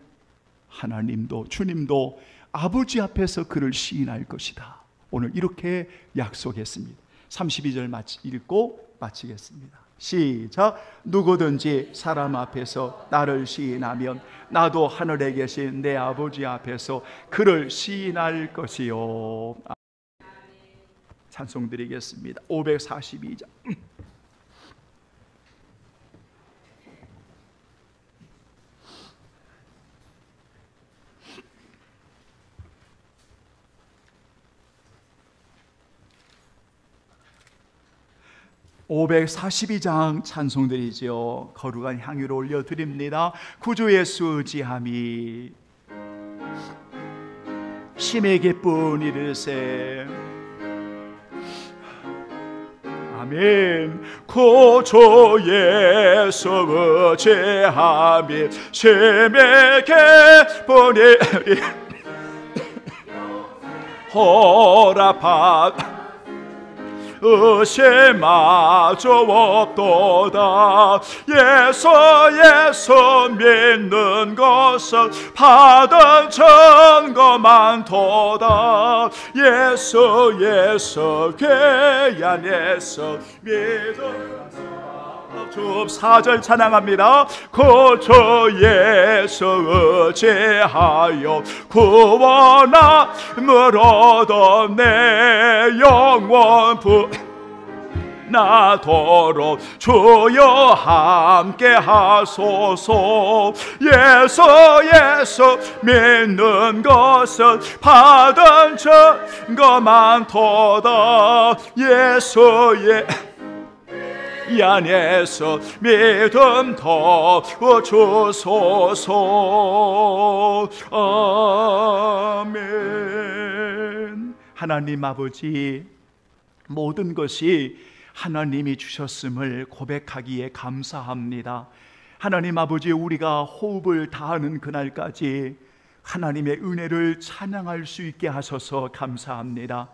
하나님도, 주님도 아버지 앞에서 그를 시인할 것이다. 오늘 이렇게 약속했습니다. 32절 읽고 마치겠습니다. 시작. 누구든지 사람 앞에서 나를 시인하면 나도 하늘에 계신 내 아버지 앞에서 그를 시인할 것이요. 찬송 드리겠습니다. 542장. (542장) 찬송드리죠. 거룩한 향유를 올려드립니다. 구주 예수 의지함이 심히 기쁜 이르세. 아멘. 구주 예수 의지함이 심히 기쁜 이르세. 허락받 의심마저 없도다. 예수 믿는 것은 받은 증거만 도다. 예수 귀한 예수 믿음. 주 4절 찬양합니다. 구주 예수 의지하여 구원함을 얻어 내 영원 나도록 주여 함께 하소서. 예수 믿는 것은 받은 증거만 도다. 예수의 이 안에서 믿음 더 주소서. 아멘. 하나님 아버지, 모든 것이 하나님이 주셨음을 고백하기에 감사합니다. 하나님 아버지, 우리가 호흡을 다하는 그날까지 하나님의 은혜를 찬양할 수 있게 하셔서 감사합니다.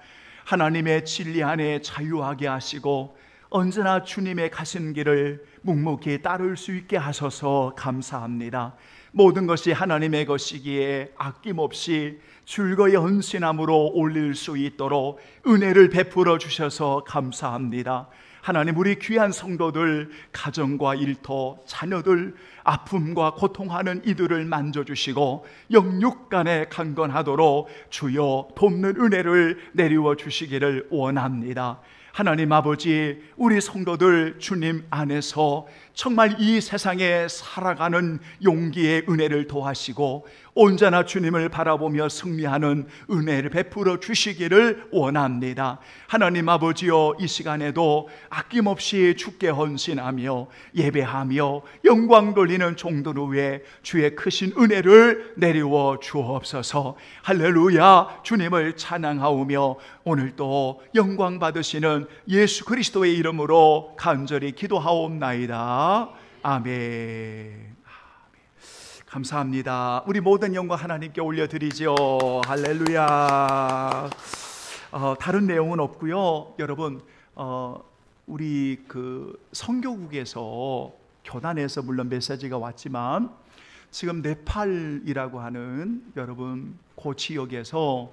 하나님의 진리 안에 자유하게 하시고 언제나 주님의 가신 길을 묵묵히 따를 수 있게 하셔서 감사합니다. 모든 것이 하나님의 것이기에 아낌없이 즐거이 헌신함으로 올릴 수 있도록 은혜를 베풀어 주셔서 감사합니다. 하나님, 우리 귀한 성도들, 가정과 일터, 자녀들, 아픔과 고통하는 이들을 만져주시고 영육간에 강건하도록 주여 돕는 은혜를 내리워 주시기를 원합니다. 하나님 아버지, 우리 성도들 주님 안에서 정말 이 세상에 살아가는 용기의 은혜를 더하시고 언제나 주님을 바라보며 승리하는 은혜를 베풀어 주시기를 원합니다. 하나님 아버지여, 이 시간에도 아낌없이 주께 헌신하며 예배하며 영광 돌리는 종들 위에 주의 크신 은혜를 내리워 주옵소서. 할렐루야. 주님을 찬양하오며 오늘도 영광 받으시는 예수 그리스도의 이름으로 간절히 기도하옵나이다. 아멘. 감사합니다. 우리 모든 영광 하나님께 올려드리죠. 할렐루야. 다른 내용은 없고요. 여러분, 우리 그 선교국에서 교단에서 물론 메시지가 왔지만 지금 네팔이라고 하는 여러분 그 지역에서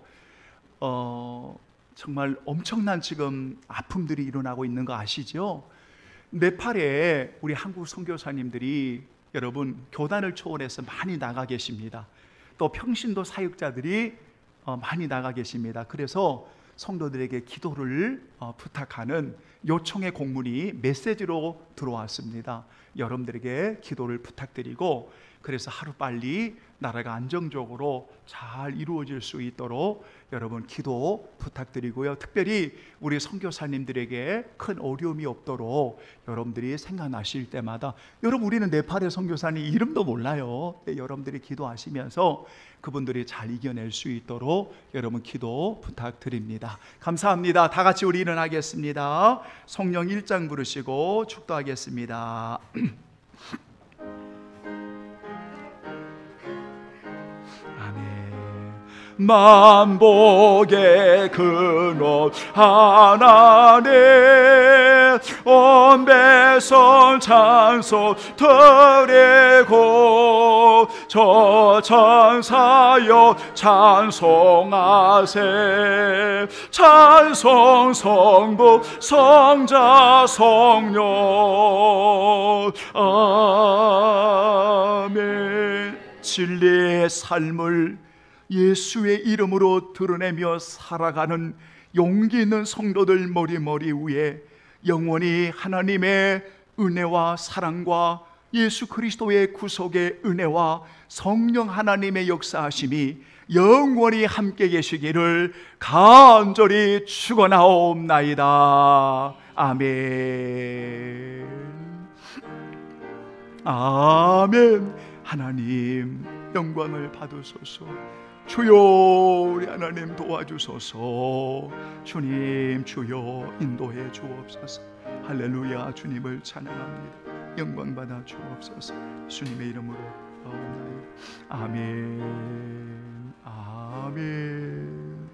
정말 엄청난 지금 아픔들이 일어나고 있는 거 아시죠? 네팔에 우리 한국 선교사님들이 여러분 교단을 초월해서 많이 나가 계십니다. 또 평신도 사역자들이 많이 나가 계십니다. 그래서 성도들에게 기도를 부탁하는 요청의 공문이 메시지로 들어왔습니다. 여러분들에게 기도를 부탁드리고, 그래서 하루빨리 나라가 안정적으로 잘 이루어질 수 있도록 여러분 기도 부탁드리고요. 특별히 우리 선교사님들에게 큰 어려움이 없도록 여러분들이 생각나실 때마다, 여러분 우리는 네팔의 선교사님 이름도 몰라요. 여러분들이 기도하시면서 그분들이 잘 이겨낼 수 있도록 여러분 기도 부탁드립니다. 감사합니다. 다 같이 우리 일어나겠습니다. 성령 1장 부르시고 축도하겠습니다. 만복의 근원 하나님, 온 백성 찬송 드리고 저 천사여 찬송하세. 찬송 성부 성자 성령. 아멘. 진리의 삶을 예수의 이름으로 드러내며 살아가는 용기 있는 성도들 머리 위에 영원히 하나님의 은혜와 사랑과 예수 그리스도의 구속의 은혜와 성령 하나님의 역사하심이 영원히 함께 계시기를 간절히 축원하옵나이다. 아멘. 아멘. 하나님 영광을 받으소서. 주여, 우리 하나님 도와주소서. 주님, 주여 인도해 주옵소서. 할렐루야. 주님을 찬양합니다. 영광 받아 주옵소서. 주님의 이름으로 나옵나요. 아멘. 아멘.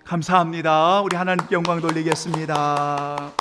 감사합니다. 우리 하나님께 영광 돌리겠습니다.